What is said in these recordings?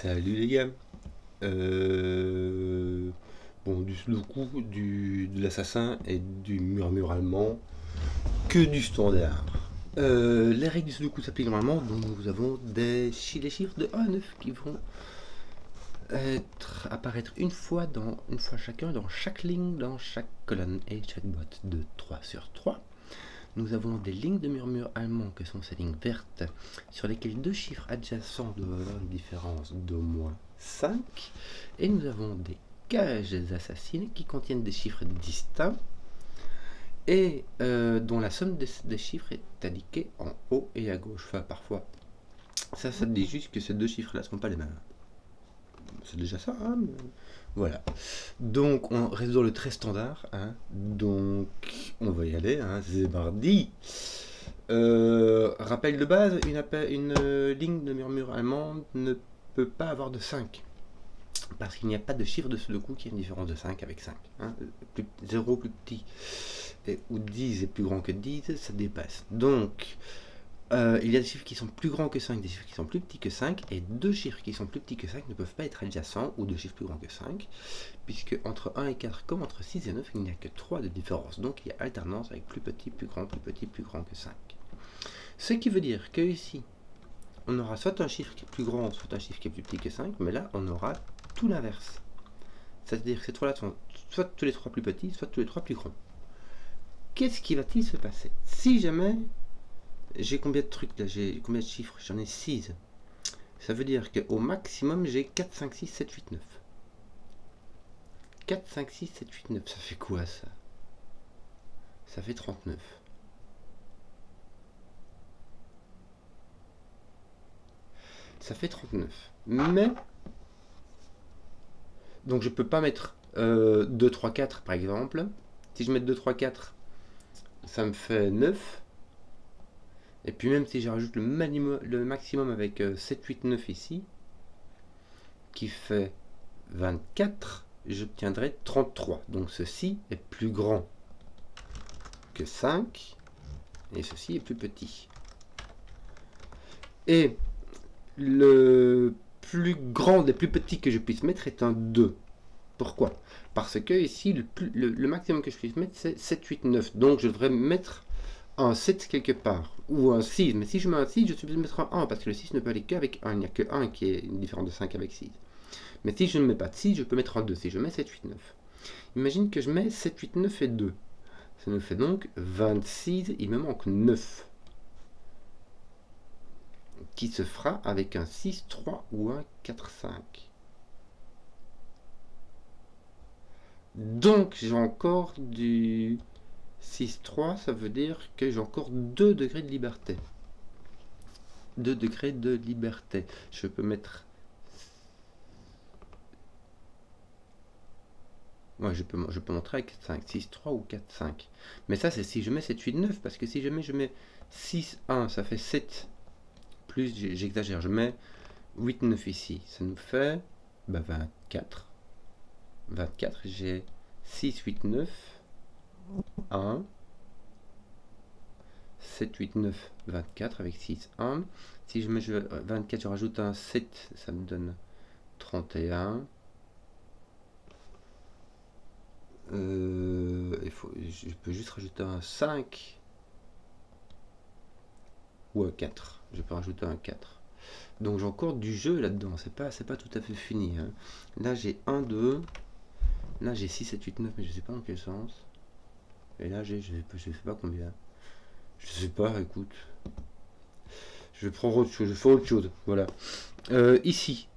Salut les gars. Bon, du Sudoku, de l'assassin et du murmure allemand, que du standard. Les règles du Sudoku s'appliquent normalement, donc nous avons les chiffres de 1 à 9 qui vont apparaître une fois chacun dans chaque ligne, dans chaque colonne et chaque boîte de 3 sur 3. Nous avons des lignes de murmure allemand que sont ces lignes vertes sur lesquelles deux chiffres adjacents doivent avoir une différence d'au moins 5. Et nous avons des cages assassines qui contiennent des chiffres distincts et dont la somme des chiffres est indiquée en haut et à gauche. Enfin, parfois, ça dit juste que ces deux chiffres-là ne sont pas les mêmes. C'est déjà ça, hein, mais voilà. Donc on reste dans le très standard, hein. Donc on va y aller, hein. C'est mardi. Rappel de base, une ligne de murmure allemande ne peut pas avoir de 5. Parce qu'il n'y a pas de chiffre de Sudoku qui a une différence de 5 avec 5. Hein. 0 plus petit ou 10 est plus grand que 10, ça dépasse. Donc il y a des chiffres qui sont plus grands que 5, des chiffres qui sont plus petits que 5, et deux chiffres qui sont plus petits que 5 ne peuvent pas être adjacents, ou deux chiffres plus grands que 5, puisque entre 1 et 4, comme entre 6 et 9, il n'y a que 3 de différence. Donc il y a alternance avec plus petit, plus grand, plus petit, plus grand que 5. Ce qui veut dire que ici, on aura soit un chiffre qui est plus grand, soit un chiffre qui est plus petit que 5, mais là, on aura tout l'inverse. C'est-à-dire que ces trois-là sont soit tous les trois plus petits, soit tous les trois plus grands. Qu'est-ce qui va-t-il se passer si jamais... J'ai combien de trucs là? J'ai combien de chiffres? J'en ai 6. Ça veut dire qu'au maximum, j'ai 4, 5, 6, 7, 8, 9. 4, 5, 6, 7, 8, 9. Ça fait quoi ça? Ça fait 39. Ça fait 39. Mais... Donc je peux pas mettre 2, 3, 4 par exemple. Si je mets 2, 3, 4, ça me fait 9. Et puis même si je rajoute le maximum avec 7, 8, 9 ici, qui fait 24, j'obtiendrai 33. Donc ceci est plus grand que 5, et ceci est plus petit. Et le plus grand des plus petits que je puisse mettre est un 2. Pourquoi? Parce que ici, le maximum que je puisse mettre, c'est 7, 8, 9. Donc je devrais mettre un 7 quelque part, ou un 6, mais si je mets un 6, je suis obligé de mettre un 1, parce que le 6 ne peut aller qu'avec 1, il n'y a que 1 qui est une différence de 5 avec 6. Mais si je ne mets pas de 6, je peux mettre un 2, si je mets 7, 8, 9. Imagine que je mets 7, 8, 9 et 2. Ça nous fait donc 26, il me manque 9. Qui se fera avec un 6, 3 ou un 4, 5. Donc j'ai encore du... 6, 3, ça veut dire que j'ai encore 2 degrés de liberté. 2 degrés de liberté. Je peux mettre... Ouais, je peux montrer avec 5, 6, 3 ou 4, 5. Mais ça, c'est si je mets 7, 8, 9. Parce que si jamais je mets 6, 1, ça fait 7. Plus, j'exagère, je mets 8, 9 ici. Ça nous fait 24. 24, j'ai 6, 8, 9. 1, 7, 8, 9, 24 avec 6, 1. Si je mets 24, je rajoute un 7, ça me donne 31. Je peux juste rajouter un 5 ou un 4. Je peux rajouter un 4. Donc j'ai encore du jeu là-dedans, c'est pas tout à fait fini, hein. Là j'ai 1, 2. Là j'ai 6, 7, 8, 9, mais je sais pas dans quel sens. Et là, je sais pas combien. Je sais pas, écoute. Je vais prendre autre chose, je fais autre chose. Voilà. Ici.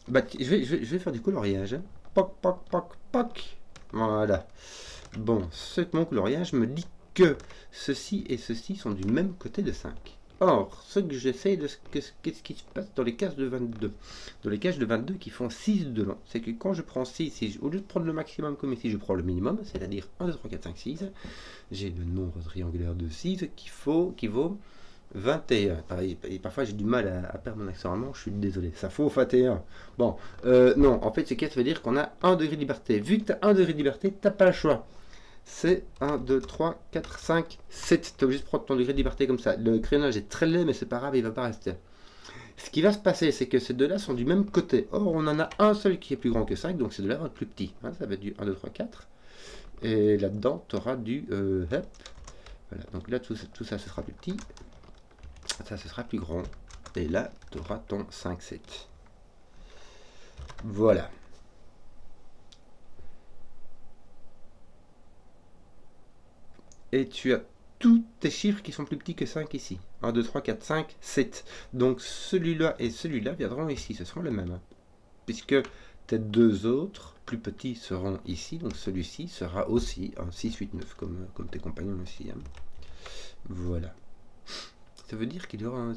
Bah, je vais faire du coloriage. Hein. Poc, poc, poc, poc. Voilà. Bon, mon coloriage me dit que ceci et ceci sont du même côté de 5. Or, ce que j'essaie de... Qu'est-ce qui se passe dans les cases de 22? Dans les cases de 22 qui font 6 de long, c'est que quand je prends 6, au lieu de prendre le maximum comme ici, je prends le minimum, c'est-à-dire 1, 2, 3, 4, 5, 6. J'ai le nombre triangulaire de 6 qui vaut 21. Et parfois j'ai du mal à perdre mon accent allemand, je suis désolé. Ça vaut 21. Bon, non, en fait, ce qui veut dire qu'on a 1 degré de liberté. Vu que tu as 1 degré de liberté, tu n'as pas le choix. C'est 1, 2, 3, 4, 5, 7. Tu es obligé de prendre ton degré de liberté comme ça. Le crayonnage est très laid, mais c'est pas grave, il va pas rester. Ce qui va se passer, c'est que ces deux-là sont du même côté. Or, on en a un seul qui est plus grand que 5, donc ces deux-là vont être plus petits. Hein, ça va être du 1, 2, 3, 4. Et là-dedans, tu auras du... hop. Voilà, donc là, tout ça, ce sera plus petit. Ça, ce sera plus grand. Et là, tu auras ton 5, 7. Voilà. Et tu as tous tes chiffres qui sont plus petits que 5 ici. 1, 2, 3, 4, 5, 7. Donc celui-là et celui-là viendront ici. Ce seront les mêmes. Puisque tes deux autres, plus petits, seront ici. Donc celui-ci sera aussi un 6, 8, 9, comme tes compagnons aussi. Hein. Voilà. Ça veut dire qu'il y aura un...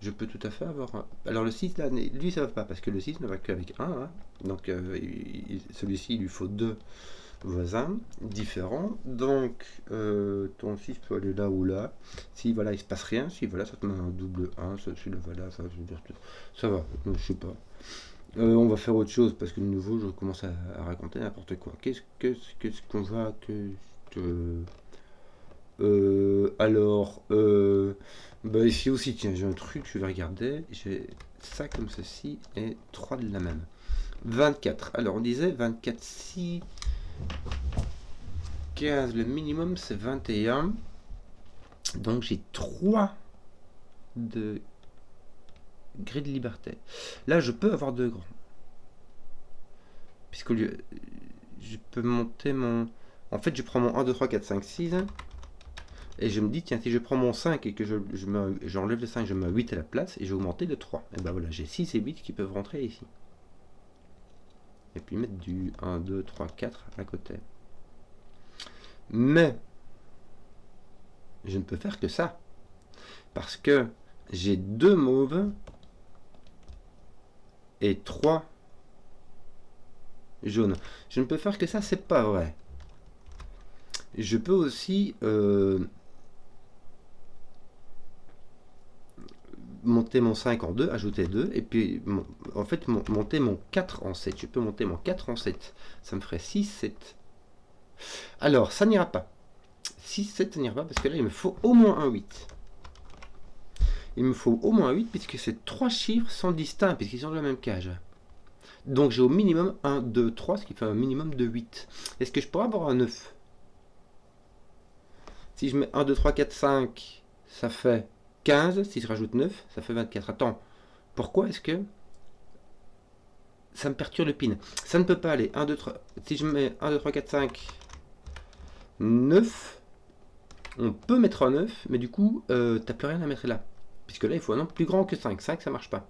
Je peux tout à fait avoir un... Alors le 6, là, lui, ça va pas. Parce que le 6 ne va qu'avec 1. Hein. Donc celui-ci, il lui faut 2 voisins différents. Donc ton 6 peut aller là ou là. Si voilà, il se passe rien. Si voilà, ça te met un double 1. Celui-là, voilà, ça, je veux dire, ça va. Je sais pas. On va faire autre chose parce que de nouveau, je commence à raconter n'importe quoi. Qu'est-ce qu'on va alors, bah ici aussi, tiens, j'ai un truc, je vais regarder. J'ai ça comme ceci et 3 de la même. 24. Alors, on disait 24, 6, 15. Le minimum, c'est 21. Donc, j'ai 3 de grille de liberté. Là, je peux avoir 2 grands. Puisque je peux monter mon... En fait, je prends mon 1, 2, 3, 4, 5, 6. Et je me dis, tiens, si je prends mon 5 et que j'enlève le 5, je mets 8 à la place et j'ai augmenté de 3. Et ben voilà, j'ai 6 et 8 qui peuvent rentrer ici. Et puis mettre du 1, 2, 3, 4 à côté. Mais, je ne peux faire que ça. Parce que j'ai 2 mauves et 3 jaunes. Je ne peux faire que ça, c'est pas vrai. Je peux aussi... monter mon 5 en 2, ajouter 2, et puis en fait monter mon 4 en 7. Je peux monter mon 4 en 7. Ça me ferait 6, 7. Alors, ça n'ira pas. 6, 7, ça n'ira pas, parce que là, il me faut au moins un 8. Il me faut au moins un 8, puisque ces 3 chiffres sont distincts, puisqu'ils sont de la même cage. Donc, j'ai au minimum 1, 2, 3, ce qui fait un minimum de 8. Est-ce que je pourrais avoir un 9? Si je mets 1, 2, 3, 4, 5, ça fait 15, si je rajoute 9, ça fait 24. Attends, pourquoi est-ce que ça me perturbe le pin? Ça ne peut pas aller. 1, 2, 3. Si je mets 1, 2, 3, 4, 5, 9, on peut mettre un 9, mais du coup, t'as plus rien à mettre là. Puisque là, il faut un nombre plus grand que 5. 5, ça marche pas.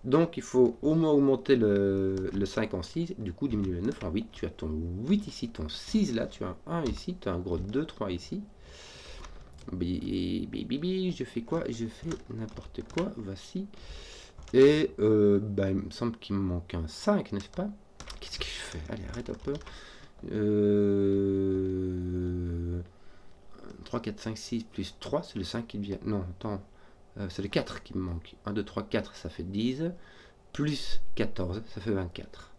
Donc, il faut au moins augmenter le 5 en 6, du coup, diminuer le 9 en 8. Tu as ton 8 ici, ton 6 là, tu as un 1 ici, tu as un gros 2, 3 ici. Je fais quoi? Je fais n'importe quoi. Voici. Et bah, il me semble qu'il me manque un 5, n'est-ce pas? Qu'est-ce que je fais? Allez, arrête un peu. 3, 4, 5, 6 plus 3, c'est le 5 qui devient... Non, attends. C'est le 4 qui me manque. 1, 2, 3, 4, ça fait 10. Plus 14, ça fait 24.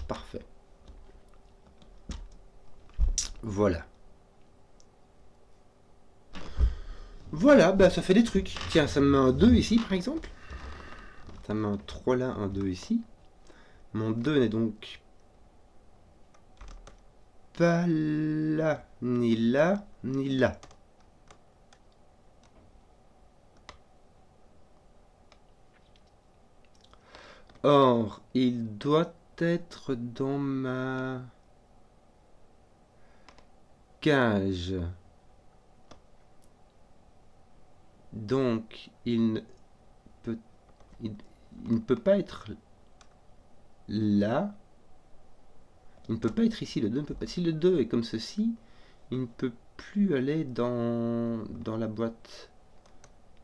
Parfait. Voilà. Voilà, bah ça fait des trucs. Tiens, ça me met un 2 ici, par exemple. Ça me met un 3 là, un 2 ici. Mon 2 n'est donc pas là, ni là, ni là. Or, il doit être dans ma cage. Donc, il ne peut pas être là. Il ne peut pas être ici. Le 2 ne peut pas. Si le 2 est comme ceci, il ne peut plus aller dans la boîte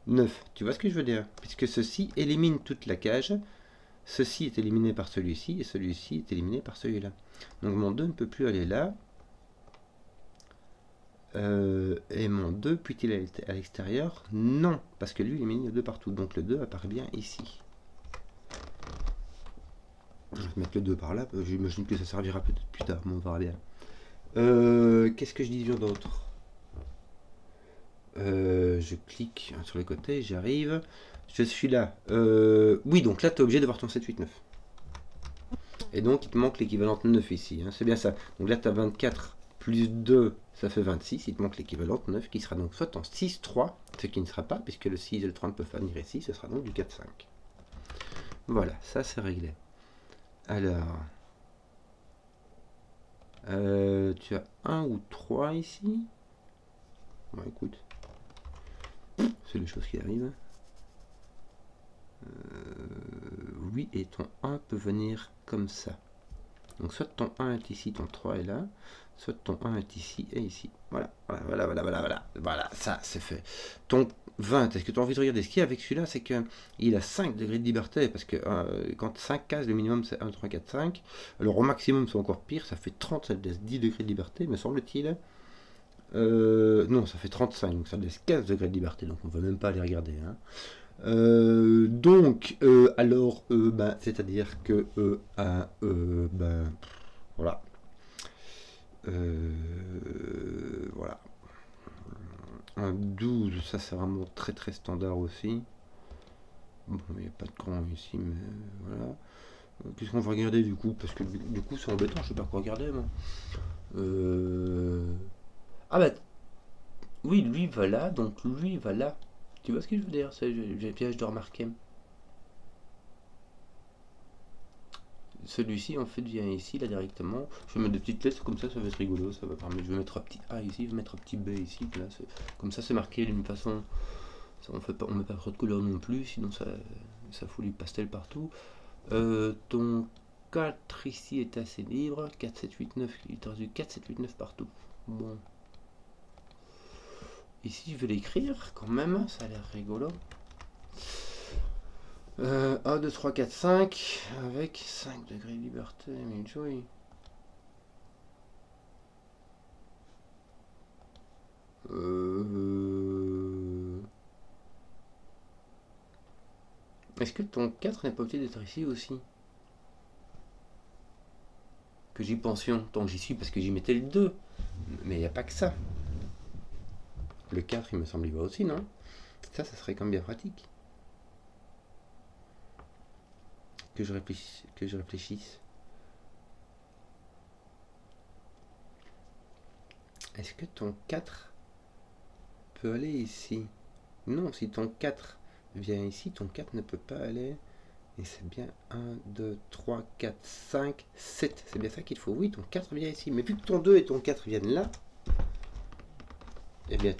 9. Tu vois ce que je veux dire? Puisque ceci élimine toute la cage. Ceci est éliminé par celui-ci et celui-ci est éliminé par celui-là. Donc mon 2 ne peut plus aller là. Et mon 2 peut-il aller à l'extérieur? Non, parce que lui il élimine le 2 partout. Donc le 2 apparaît bien ici. Je vais mettre le 2 par là. J'imagine que ça servira peut-être plus tard, mais on verra bien. Qu'est-ce que je dis d'autre? Je clique sur les côtés, j'arrive. Je suis là. Oui, donc là, tu es obligé d'avoir ton 7, 8, 9. Et donc, il te manque l'équivalent de 9 ici. Hein, c'est bien ça. Donc là, tu as 24 plus 2, ça fait 26. Il te manque l'équivalent de 9 qui sera donc soit en 6, 3, ce qui ne sera pas, puisque le 6 et le 3 ne peuvent pas venir ici. Ce sera donc du 4, 5. Voilà, ça c'est réglé. Alors, tu as 1 ou 3 ici. Bon, écoute, c'est les choses qui arrivent. Oui, et ton 1 peut venir comme ça. Donc soit ton 1 est ici, ton 3 est là, soit ton 1 est ici et ici. Voilà, voilà, ça c'est fait. Ton 20, est-ce que tu as envie de regarder ce qu'il y a avec celui-là? C'est qu'il a 5 degrés de liberté, parce que quand 5 cases, le minimum c'est 1, 3, 4, 5. Alors au maximum c'est encore pire, ça fait 30, ça laisse 10 degrés de liberté, me semble-t-il. Non, ça fait 35, donc ça laisse 15 degrés de liberté, donc on ne va même pas aller regarder. Hein. Alors, c'est-à-dire que, voilà. Voilà. Un 12, ça c'est vraiment très très standard aussi. Bon, il n'y a pas de cran ici, mais voilà. Qu'est-ce qu'on va regarder du coup? Parce que du coup c'est embêtant, je sais pas quoi regarder moi. Ah bah, oui, lui va là, donc lui va là. Tu vois ce que je veux dire? J'ai piège de remarquer. Celui-ci en fait vient ici là directement. Je vais mettre des petites lettres comme ça va être rigolo, ça va permettre. Je vais mettre un petit A ici, je vais mettre un petit B ici. Là, comme ça c'est marqué d'une façon. Ça, on met pas trop de couleurs non plus, sinon ça fout du pastel partout. Ton 4 ici est assez libre. 4, 7, 8, 9, il est du 4, 7, 8, 9 partout. Bon. Ici je vais l'écrire quand même, ça a l'air rigolo. 1, 2, 3, 4, 5, avec 5 degrés de liberté, mais joy. Est-ce que ton 4 n'est pas obligé d'être ici aussi? Que j'y pensions, tant que j'y suis parce que j'y mettais le 2. Mais il n'y a pas que ça. Le 4, il me semble, il va aussi, non? Ça serait quand même bien pratique. Que je réfléchisse. Est-ce que ton 4 peut aller ici? Non, si ton 4 vient ici, ton 4 ne peut pas aller. Et c'est bien 1, 2, 3, 4, 5, 7. C'est bien ça qu'il faut. Oui, ton 4 vient ici. Mais vu que ton 2 et ton 4 viennent là, eh bien,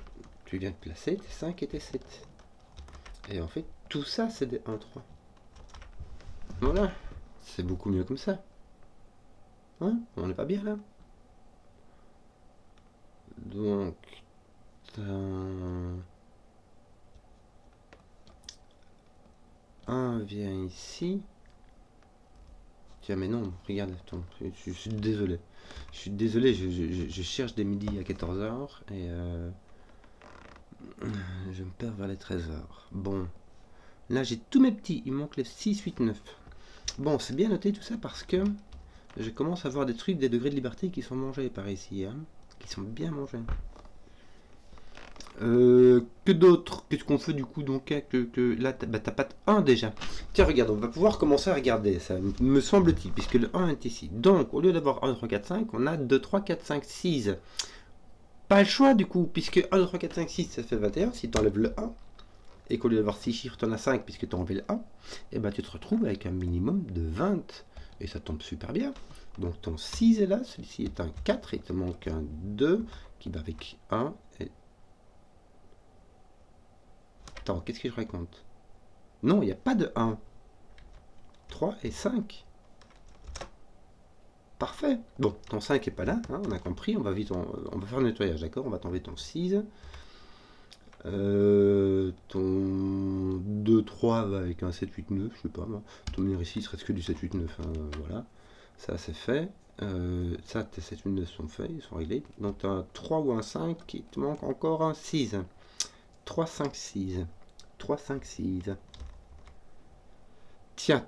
tu viens de placer tes 5 et tes 7. Et en fait, tout ça, c'est des 1, 3. Voilà. C'est beaucoup mieux comme ça. Hein? On n'est pas bien là? Donc, 1 vient ici. Tiens, mais non, regarde, attends, je suis désolé. Je suis désolé, je cherche des midis à 14h et je me perds vers les 13h. Bon, là j'ai tous mes petits, il manque les 6, 8, 9. Bon, c'est bien noté tout ça parce que je commence à voir des trucs, des degrés de liberté qui sont mangés par ici, hein, qui sont bien mangés. Que d'autre? Qu'est-ce qu'on fait du coup? Donc que là t'as pas de 1 déjà. Tiens, regarde, on va pouvoir commencer à regarder ça, me semble-t-il, puisque le 1 est ici. Donc au lieu d'avoir 1, 2, 3, 4, 5, on a 2, 3, 4, 5, 6. Pas le choix du coup, puisque 1, 2, 3, 4, 5, 6 ça fait 21 si tu enlèves le 1. Et qu'au lieu d'avoir 6 chiffres, tu en as 5 puisque tu as enlevé le 1. Et ben tu te retrouves avec un minimum de 20. Et ça tombe super bien. Donc ton 6 est là, celui-ci est un 4, il te manque un 2 qui va avec 1 et... Attends, qu'est-ce que je raconte? Non, il n'y a pas de 1. 3 et 5. Parfait. Bon, ton 5 est pas là, hein, on a compris. On va vite, on va faire un nettoyage, d'accord? On va t'enlever ton 6. Ton 2, 3 va avec un 7, 8, 9, je sais pas moi. Ton numéro ici, il serait que du 7, 8, 9. Hein, voilà. Ça, c'est fait. Ça, tes 7, 8, 9 sont faits, ils sont réglés. Donc, tu as un 3 ou un 5, il te manque encore un 6. 3, 5, 6. 3, 5, 6. Tiens,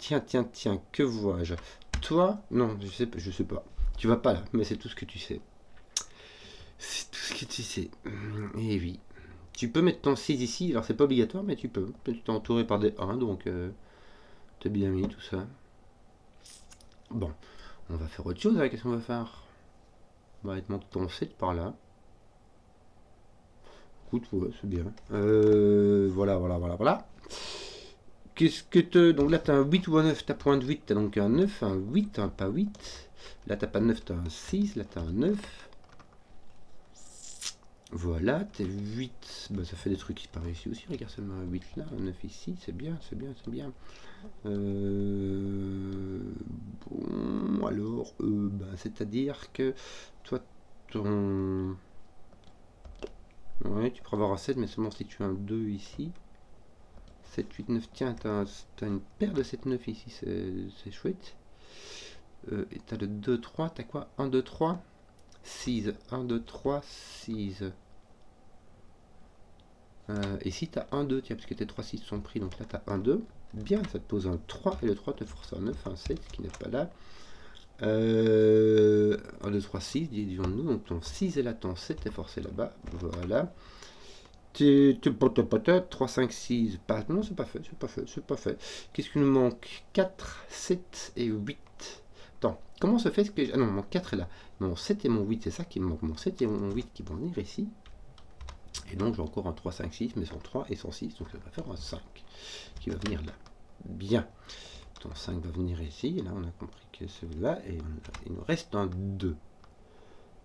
que vois-je? Toi, non, je sais pas. Tu vas pas là, mais c'est tout ce que tu sais. C'est tout ce que tu sais. Et oui, Tu peux mettre ton 6 ici, alors c'est pas obligatoire, mais tu peux. Tu t'es entouré par des 1, donc t'es bien mis tout ça. Bon, on va faire autre chose avec ce qu'on va faire. On va mettre ton 7 par là. Écoute, ouais, c'est bien. Voilà. Qu'est-ce que te. Donc là, t'as un 8 ou un 9, t'as point de 8, t'as donc un 9, un 8, un pas 8. Là, t'as pas de 9, t'as un 6, là, t'as un 9. Voilà, t'es 8. Bah, ça fait des trucs qui paraissent ici aussi. Regarde seulement un 8 là, un 9 ici, c'est bien. Bon, alors, bah, c'est-à-dire que toi, ton. Ouais, tu pourras avoir un 7, mais seulement si tu as un 2 ici. 7, 8, 9, tiens, t'as une paire de 7, 9 ici, c'est chouette. Et t'as le 2, 3, t'as quoi? 1, 2, 3, 6. 1, 2, 3, 6. Ici, t'as 1, 2, tiens, parce que tes 3, 6 sont pris, donc là, t'as 1, 2. Bien, ça te pose un 3, et le 3 te force un 9, un 7, qui n'est pas là. 1, 2, 3, 6, disons-nous, donc ton 6 est là, ton 7 est forcé là-bas, voilà. 3, 5, 6, pas, non, c'est pas fait. Qu'est-ce qui nous manque? 4, 7 et 8. Attends, comment se fait que... Ah non, mon 4 est là. Mon 7 et mon 8, c'est ça qui me manque. Mon 7 et mon 8 qui vont venir ici. Et donc j'ai encore un 3, 5, 6, mais son 3 et son 6, donc ça va faire un 5 qui va venir là. Bien. Ton 5 va venir ici, et là on a compris que celui-là, et il nous reste un 2.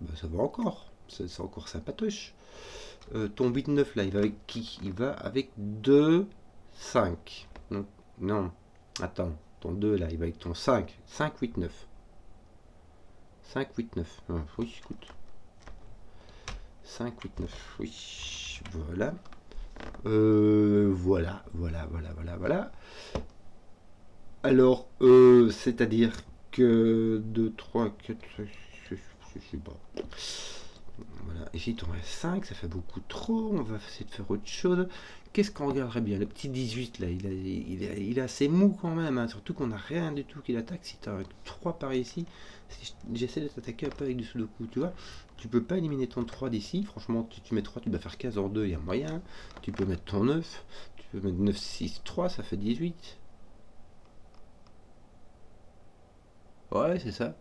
Ben, ça va encore, c'est encore sympatoche. Ton 8, 9 là, il va avec qui? Il va avec 2, 5. Non, attends, ton 2 là, il va avec ton 5. 5, 8, 9. 5, 8, 9. Ah, oui, écoute. 5, 8, 9. Oui, voilà. Voilà. Alors, c'est-à-dire que 2, 3, 4, je sais pas. Voilà, ici tu en as 5, ça fait beaucoup trop, on va essayer de faire autre chose. Qu'est-ce qu'on regarderait bien? Le petit 18 là, il est assez mou quand même, hein, surtout qu'on n'a rien du tout qui l'attaque. Si tu as 3 par ici, si j'essaie de t'attaquer un peu avec du sudoku, tu vois, tu peux pas éliminer ton 3 d'ici. Franchement, tu mets 3, tu vas faire 15 en 2, il y a moyen. Tu peux mettre ton 9, tu peux mettre 9, 6, 3, ça fait 18. Ouais, c'est ça.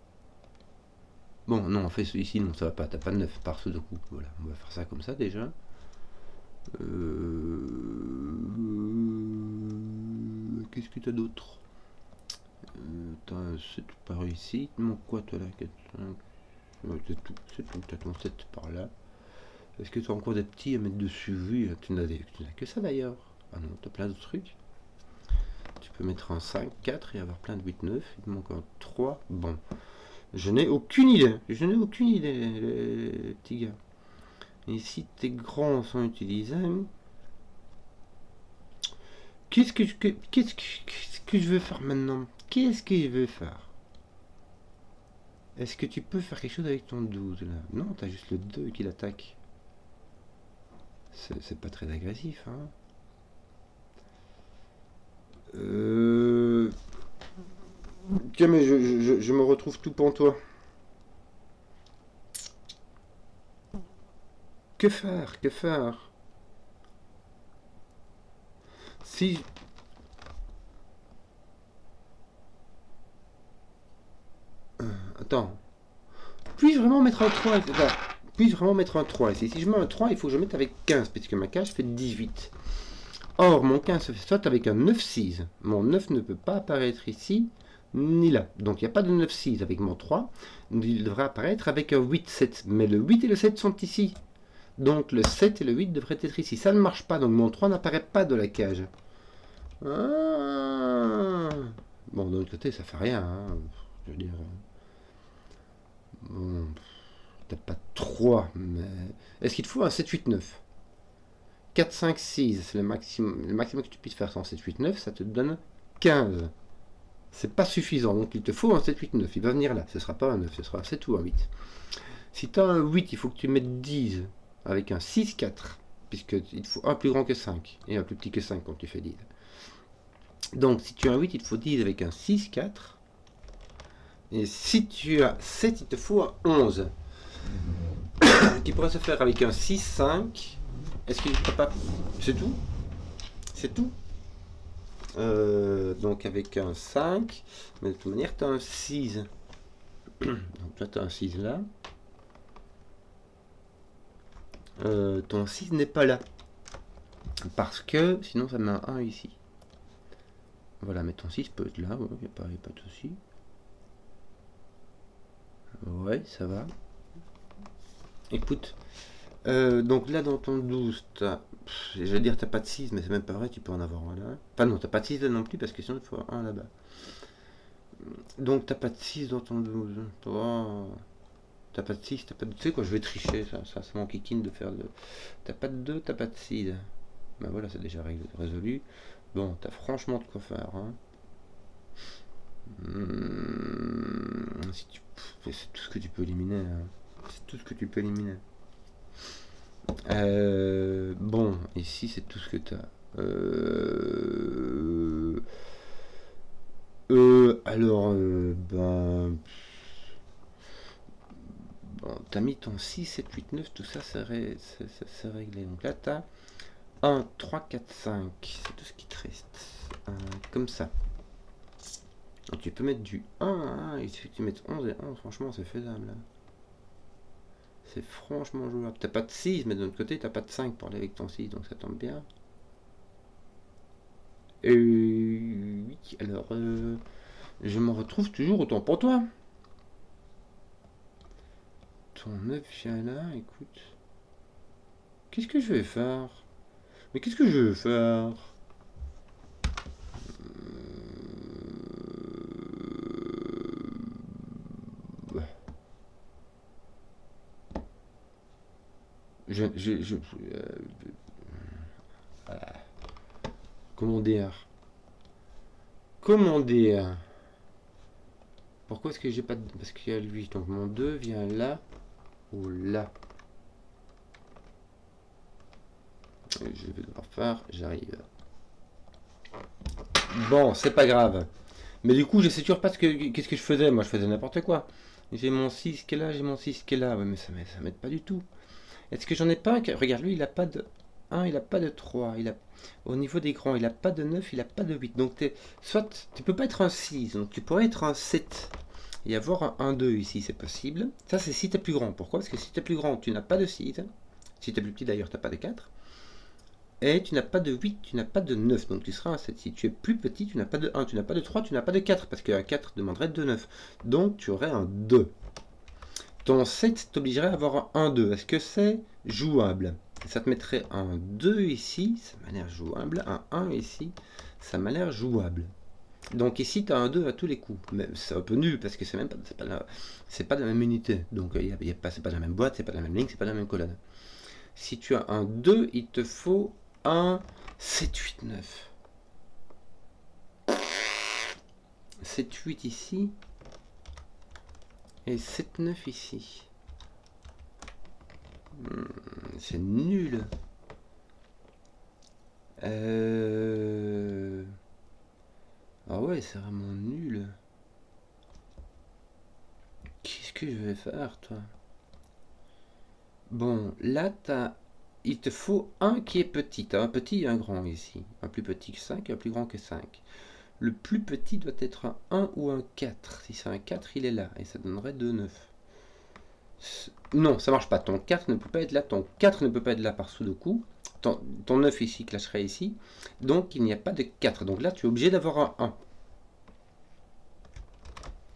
Bon, non, en fait, ici, non, ça va pas. T'as pas de 9 par sudoku. Voilà, on va faire ça comme ça déjà. Qu'est-ce que t'as d'autre? T'as 7 par ici. Il manque quoi, toi là? 4, 5. C'est tout. T'as ton 7 par là. Est-ce que tu as encore des petits à mettre dessus? Oui, tu n'as que ça d'ailleurs. Ah non, t'as plein d'autres trucs. Tu peux mettre un 5, 4 et avoir plein de 8, 9. Il te manque un 3. Bon. Je n'ai aucune idée. Les petits gars. Et si tes grands sont utilisés, qu'est-ce que je veux faire maintenant? Qu'est-ce que je veux faire? Est-ce que tu peux faire quelque chose avec ton 12 là? Non, t'as juste le 2 qui l'attaque. C'est pas très agressif, hein. Tiens, mais je me retrouve tout pantois. Que faire? Si... Attends. Puis-je vraiment mettre un 3? Puis-je vraiment mettre un 3 ici? Si je mets un 3, il faut que je mette avec 15, puisque ma cage fait 18. Or, mon 15 se fait soit avec un 9-6. Mon 9 ne peut pas apparaître ici, ni là. Donc, il n'y a pas de 9-6 avec mon 3. Il devrait apparaître avec un 8-7. Mais le 8 et le 7 sont ici. Donc, le 7 et le 8 devraient être ici. Ça ne marche pas, donc mon 3 n'apparaît pas de la cage. Ah. Bon, de l'autre côté, ça fait rien. Hein. Je veux dire... Bon, t'as pas 3, mais... Est-ce qu'il te faut un 7, 8, 9? 4, 5, 6, c'est le maximum que tu puisses faire sans 7, 8, 9, ça te donne 15. C'est pas suffisant, donc il te faut un 7, 8, 9. Il va venir là, ce sera pas un 9, ce sera un 7 ou un 8. Si tu as un 8, il faut que tu mettes 10 avec un 6, 4, puisqu'il te faut un plus grand que 5 et un plus petit que 5 quand tu fais 10. Donc si tu as un 8, il te faut 10 avec un 6, 4. Et si tu as 7, il te faut un 11. Qui pourrait se faire avec un 6, 5 Est-ce qu'il ne pas? C'est tout? C'est tout? Donc avec un 5, mais de toute manière tu as un 6. Donc toi tu as un 6 là. Ton 6 n'est pas là. Parce que sinon ça met un 1 ici. Voilà, mais ton 6 peut être là, il n'y a pas de souci. Ouais, ça va. Écoute, donc là dans ton 12, je vais dire t'as pas de 6, mais c'est même pas vrai, tu peux en avoir un là. Enfin non, t'as pas de 6 là non plus, parce que sinon il faut un là-bas. Donc t'as pas de 6 dans ton 12. Oh, t'as pas de 6, t'as pas de... Tu sais quoi, je vais tricher, ça c'est mon kikine de faire de... T'as pas de 2, t'as pas de 6. Ben voilà, c'est déjà résolu. Bon, t'as franchement de quoi faire, hein. C'est tout ce que tu peux éliminer, hein. C'est tout ce que tu peux éliminer. Bon, ici c'est tout ce que tu as. Alors, ben. Bon, t'as mis ton 6, 7, 8, 9, tout ça c'est réglé. Donc là, t'as 1, 3, 4, 5. C'est tout ce qui te reste. Comme ça. Donc, tu peux mettre du 1 à 1. Il suffit que tu mettes 11 et 11. Franchement, c'est faisable. C'est franchement jouable. T'as pas de 6, mais d'un autre côté, t'as pas de 5 pour aller avec ton 6. Donc ça tombe bien. Oui, alors, je me retrouve toujours autant pour toi. Ton 9 vient là, écoute. Qu'est-ce que je vais faire? Mais qu'est-ce que je vais faire? Comment dire? Comment dire? Pourquoi est-ce que j'ai pas de... Parce qu'il y a lui, donc mon 2 vient là ou là. Je vais devoir faire, j'arrive. Bon, c'est pas grave. Mais du coup, je sais toujours pas qu'est-ce que je faisais. Moi, je faisais n'importe quoi. J'ai mon 6 qui est là, j'ai mon 6 qui est là. Ouais, mais ça m'aide pas du tout. Est-ce que j'en ai pas un qui... Regarde, lui, il a pas de 1, il a pas de 3. Il a... Au niveau des grands, il a pas de 9, il a pas de 8. Donc, soit tu peux pas être un 6, donc tu pourrais être un 7. Et avoir un 2 ici, c'est possible. Ça, c'est si tu es plus grand. Pourquoi? Parce que si tu es plus grand, tu n'as pas de 6. Si tu es plus petit, d'ailleurs, tu n'as pas de 4. Et tu n'as pas de 8, tu n'as pas de 9, donc tu seras un 7. Si tu es plus petit, tu n'as pas de 1, tu n'as pas de 3, tu n'as pas de 4, parce qu'un 4 demanderait de 9. Donc tu aurais un 2. Ton 7 t'obligerait à avoir un 2. Est-ce que c'est jouable? Ça te mettrait un 2 ici, ça m'a l'air jouable. Un 1 ici, ça m'a l'air jouable. Donc ici, tu as un 2 à tous les coups. Mais c'est un peu nul, parce que c'est même pas, c'est pas de la même unité. Donc c'est pas la même boîte, c'est pas la même ligne, c'est pas la même colonne. Si tu as un 2, il te faut un 7, 8, 9. 7, 8 ici. Et 7, 9 ici. C'est nul. Ah ouais, c'est vraiment nul. Qu'est-ce que je vais faire, toi? Bon, là, il te faut un qui est petit. Tu as un petit et un grand ici. Un plus petit que 5 et un plus grand que 5. Le plus petit doit être un 1 ou un 4. Si c'est un 4, il est là. Et ça donnerait 2, 9. Non, ça marche pas. Ton 4 ne peut pas être là. Ton 4 ne peut pas être là par Sudoku. Ton 9 ici clasherait ici. Donc il n'y a pas de 4. Donc là, tu es obligé d'avoir un 1.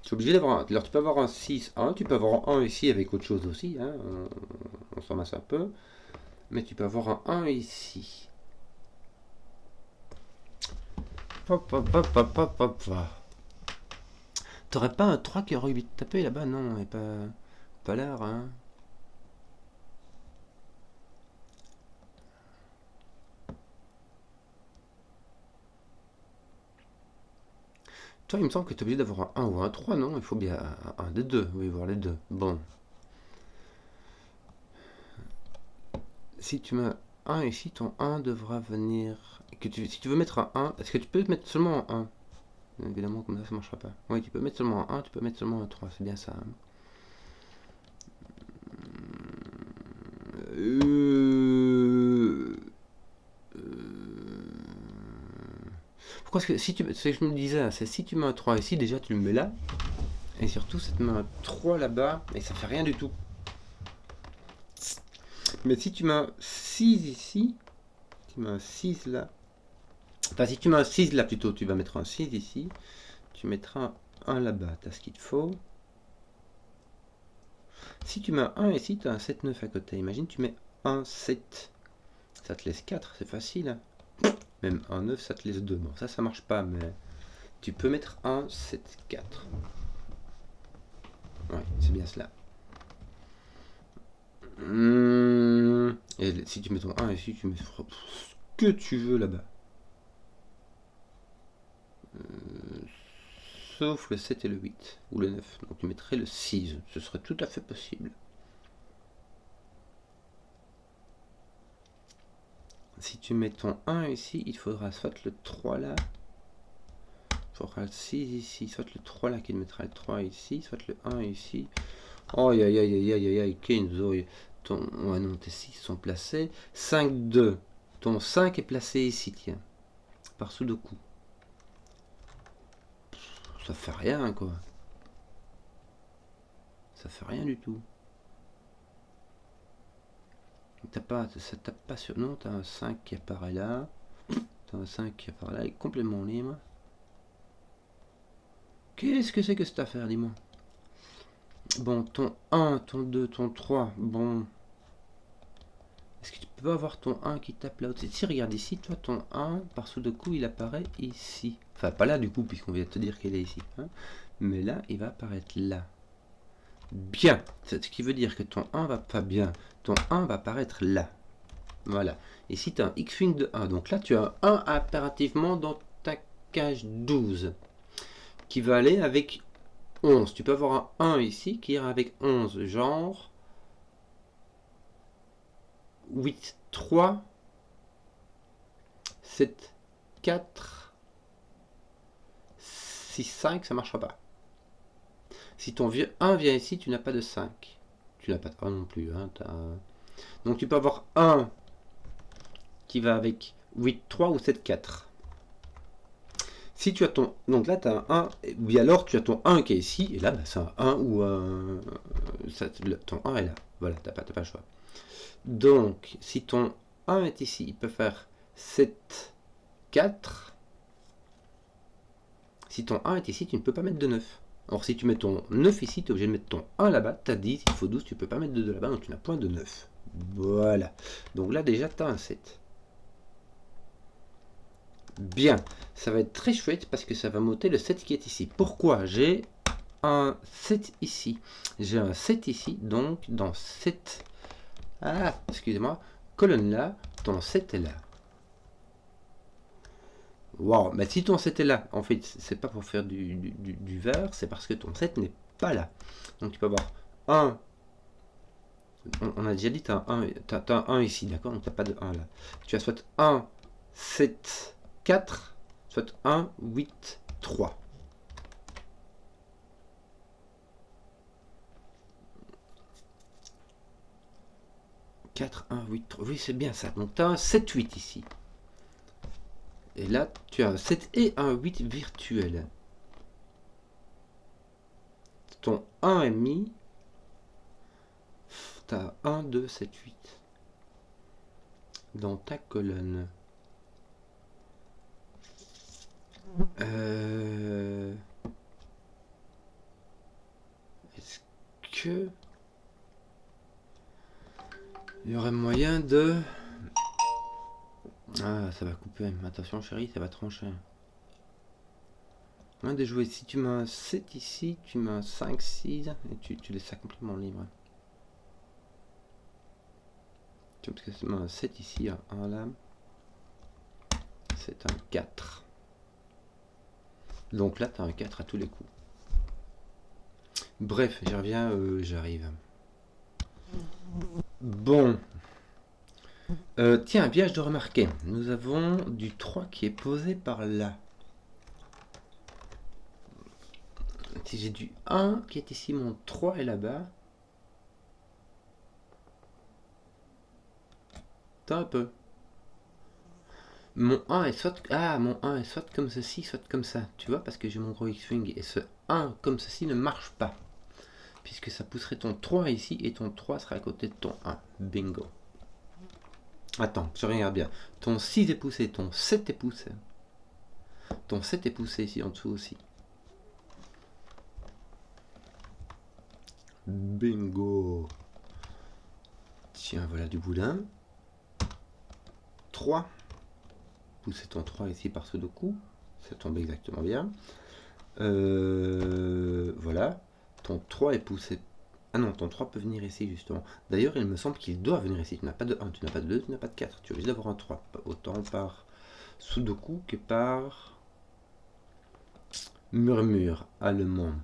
Tu es obligé d'avoir un. Alors tu peux avoir un 6, 1. Tu peux avoir un 1 ici avec autre chose aussi. Hein. On s'en masse un peu. Mais tu peux avoir un 1 ici. T'aurais pas un 3 qui aurait 8 tapé là-bas? Non, et pas l'air, hein. Toi, il me semble que tu es obligé d'avoir un 1 ou un 3, non? Il faut bien un des deux. Oui, voir les deux. Bon. Si tu mets 1 ici, ton 1 devra venir... si tu veux mettre un 1, est-ce que tu peux mettre seulement un 1? Évidemment, comme ça, ça ne marchera pas. Oui, tu peux mettre seulement un 1, tu peux mettre seulement un 3. C'est bien ça. Hein. Pourquoi est-ce que si tu, c'est ce que je me disais, hein, c'est si tu mets un 3 ici, déjà tu le mets là. Et surtout, ça te met un 3 là-bas, et ça fait rien du tout. Mais si tu mets un 6 ici, tu mets un 6 là. Enfin, si tu mets un 6 là plutôt, tu vas mettre un 6 ici. Tu mettras un 1 là-bas, tu as ce qu'il te faut. Si tu mets un 1 ici, tu as un 7, 9 à côté. Imagine, tu mets un 7. Ça te laisse 4, c'est facile. Même un 9, ça te laisse 2. Bon, ça marche pas, mais tu peux mettre 1, 7, 4. Ouais, c'est bien cela. Et si tu mets ton 1 ici, tu mets ce que tu veux là-bas. Sauf le 7 et le 8, ou le 9. Donc tu mettrais le 6. Ce serait tout à fait possible. Si tu mets ton 1 ici, il faudra soit le 3 là, il faudra le 6 ici, soit le 3 là qui mettra le 3 ici, soit le 1 ici. Oh aïe aïe aïe aïe aïe aïe, Kenzo, ton... ouais non, tes 6 sont placés. 5, 2. Ton 5 est placé ici, tiens. Par Sudoku. Ça fait rien, quoi. Ça fait rien du tout. T'as pas, ça tape pas sur... Non, t'as un 5 qui apparaît là. T'as un 5 qui apparaît là, il est complètement libre. Qu'est-ce que c'est que cette affaire, dis-moi? Bon, ton 1, ton 2, ton 3, bon... Est-ce que tu peux avoir ton 1 qui tape là-haut? Si, regarde ici, toi, ton 1, par Sudoku, il apparaît ici. Enfin, pas là, du coup, puisqu'on vient de te dire qu'il est ici. Hein. Mais là, il va apparaître là. Bien. C'est ce qui veut dire que ton 1 va pas bien. Ton 1 va apparaître là. Voilà. Ici, tu as un X-Wing de 1. Donc là, tu as un 1 impérativement dans ta cage 12. Qui va aller avec 11. Tu peux avoir un 1 ici qui ira avec 11. Genre 8, 3, 7, 4, 6, 5, ça ne marchera pas. Si ton 1 vient ici, tu n'as pas de 5. Tu n'as pas de 1 non plus. Hein, donc tu peux avoir 1 qui va avec 8, 3 ou 7, 4. Si tu as ton... Donc là, tu as un 1, ou alors tu as ton 1 qui est ici, et là, bah, c'est un 1 ou un... ton 1 est là. Voilà, tu n'as pas le choix. Donc, si ton 1 est ici, il peut faire 7, 4. Si ton 1 est ici, tu ne peux pas mettre de 9. Or, si tu mets ton 9 ici, tu es obligé de mettre ton 1 là-bas. Tu as 10, il faut 12, tu ne peux pas mettre de 2 là-bas, donc tu n'as point de 9. Voilà. Donc là, déjà, tu as un 7. Bien. Ça va être très chouette parce que ça va m'ôter le 7 qui est ici. Pourquoi? J'ai un 7 ici. J'ai un 7 ici, donc dans cette... Ah, excusez-moi. Colonne là, ton 7 est là. Wow, mais si ton 7 est là, en fait, c'est pas pour faire du vert, c'est parce que ton 7 n'est pas là. Donc tu peux avoir 1. On a déjà dit, tu as un 1 ici, d'accord? Donc tu n'as pas de 1 là. Tu as soit 1, 7, 4, soit 1, 8, 3. « 4, 1, 8, 3. Oui, c'est bien ça. Donc tu as un 7, 8 ici. Et là, tu as un 7 et un 8 virtuel. Ton 1 est mis. Tu as 1, 2, 7, 8. Dans ta colonne. Est-ce que... il y aurait moyen de... Ah, ça va couper. Attention chérie, ça va trancher. Moyen de jouer. Si tu mets un 7 ici, tu mets un 5, 6 et tu laisses ça complètement libre. Tu mets un 7 ici, un 1 là. C'est un 4. Donc là, tu as un 4 à tous les coups. Bref, j'y reviens, j'arrive. Bon. Tiens, bien, je dois remarquer. Nous avons du 3 qui est posé par là. Si j'ai du 1 qui est ici, mon 3 est là-bas. T'as un peu. Mon 1 est soit... Ah, mon 1 est soit comme ceci, soit comme ça. Tu vois, parce que j'ai mon gros X-Wing. Et ce 1 comme ceci ne marche pas. Puisque ça pousserait ton 3 ici, et ton 3 sera à côté de ton 1. Bingo. Attends, je regarde bien. Ton 6 est poussé, ton 7 est poussé. Ton 7 est poussé ici en dessous aussi. Bingo. Tiens, voilà du boudin. 3. Pousser ton 3 ici par ce deux coups. Ça tombe exactement bien. Voilà. Ton 3 est poussé. Ah non, ton 3 peut venir ici justement. D'ailleurs, il me semble qu'il doit venir ici. Tu n'as pas de 1, tu n'as pas de 2, tu n'as pas de 4. Tu risques d'avoir un 3. Autant par Sudoku que par murmure allemand.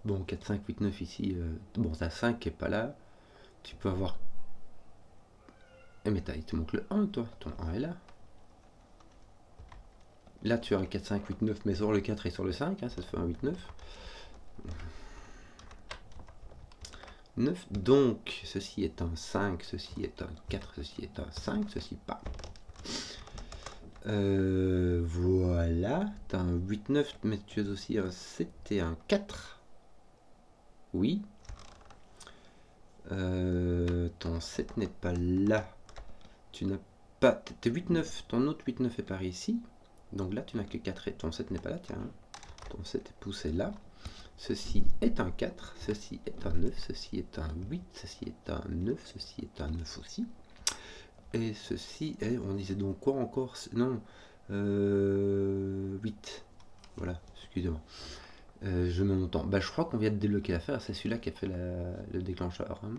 Bon, 4, 5, 8, 9 ici. Bon, t'as 5 qui est pas là. Tu peux avoir... Eh mais il te manque le 1 toi. Ton 1 est là. Là tu as un 4, 5, 8, 9, mais sur le 4 et sur le 5, hein, ça te fait un 8, 9. 9, donc ceci est un 5, ceci est un 4, ceci est un 5, ceci pas. Voilà, tu as un 8, 9, mais tu as aussi un 7 et un 4. Oui. Ton 7 n'est pas là. Tu n'as pas... T'es 8, 9, ton autre 8, 9 est par ici. Donc là, tu n'as que 4 et ton 7 n'est pas là, tiens. Ton 7 est poussé là. Ceci est un 4, ceci est un 9, ceci est un 8, ceci est un 9, ceci est un 9 aussi. Et ceci est, on disait donc quoi encore? Non, 8. Voilà, excusez-moi. Je mets mon temps. Bah, je crois qu'on vient de débloquer l'affaire, c'est celui-là qui a fait le déclencheur. Hein.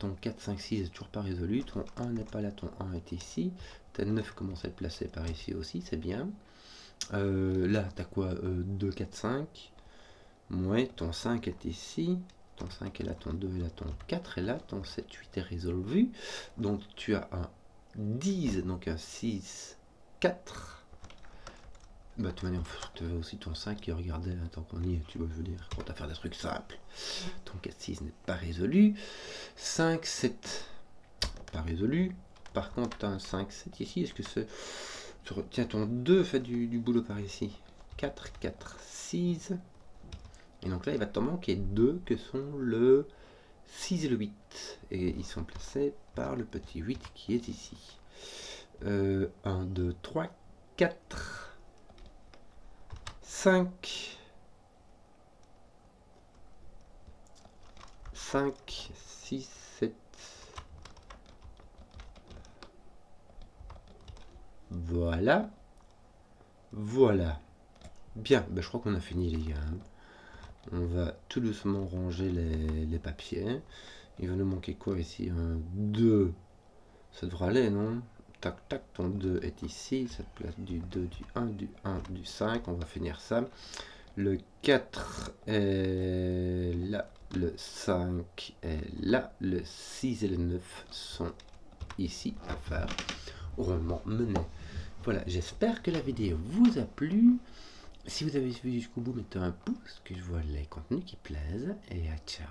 Ton 4, 5, 6 est toujours pas résolu, ton 1 n'est pas là, ton 1 est ici. Ta 9 commence à être placée par ici aussi, c'est bien. Là, t'as quoi 2, 4, 5. Ouais, ton 5 est ici, ton 5 est là, ton 2 est là, ton 4 est là, ton 7, 8 est résolu. Donc tu as un 10, donc un 6, 4. Bah, de toute manière, tu as aussi ton 5 qui regardait, tant qu'on y est, tu vois, je veux dire, quand tu as faire des trucs simples. Ton 4, 6 n'est pas résolu. 5, 7, pas résolu. Par contre, tu as un 5, 7 ici, est-ce que c'est... Tiens, ton 2 fait du boulot par ici. 4, 4, 6... Et donc là, il va t'en manquer 2 que sont le 6 et le 8. Et ils sont placés par le petit 8 qui est ici. 1, 2, 3, 4, 5, 5, 6, 7. Voilà. Voilà. Bien, ben, je crois qu'on a fini les gars. On va tout doucement ranger les papiers. Il va nous manquer quoi ici? Un 2. Ça devrait aller, non? Tac, tac, ton 2 est ici. Ça te place du 2, du 1, du 1, du 5. On va finir ça. Le 4 est là. Le 5 est là. Le 6 et le 9 sont ici à faire. Rondement mené. Voilà, j'espère que la vidéo vous a plu. Si vous avez suivi jusqu'au bout, mettez un pouce, que je vois les contenus qui plaisent. Et ciao.